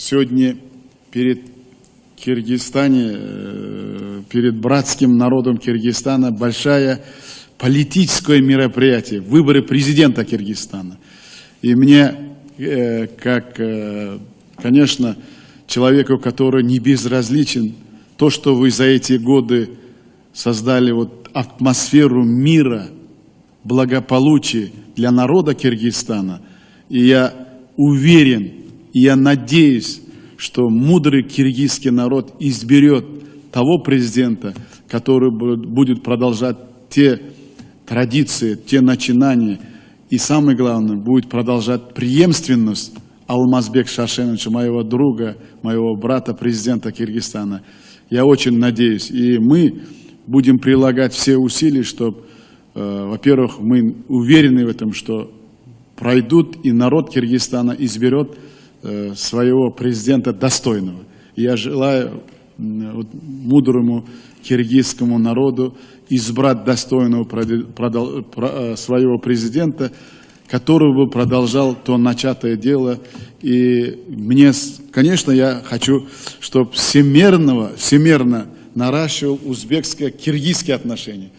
Сегодня перед Киргизстане, перед братским народом Киргизстана большое политическое мероприятие, выборы президента Киргизстана. И мне, конечно, человеку, который не безразличен, то, что вы за эти годы создали атмосферу мира, благополучия для народа Киргизстана. И я уверен, и я надеюсь, что мудрый киргизский народ изберет того президента, который будет продолжать те традиции, те начинания, и самое главное, будет продолжать преемственность Алмазбека Шашеновича, моего друга, моего брата, президента Киргизстана. Я очень надеюсь, и мы будем прилагать все усилия, чтобы, во-первых, мы уверены в этом, что пройдут, и народ Киргизстана изберет своего президента достойного. И я желаю мудрому киргизскому народу избрать достойного своего президента, который бы продолжал то начатое дело. И мне, конечно, я хочу, чтобы всемерно наращивал узбекско-киргизские отношения.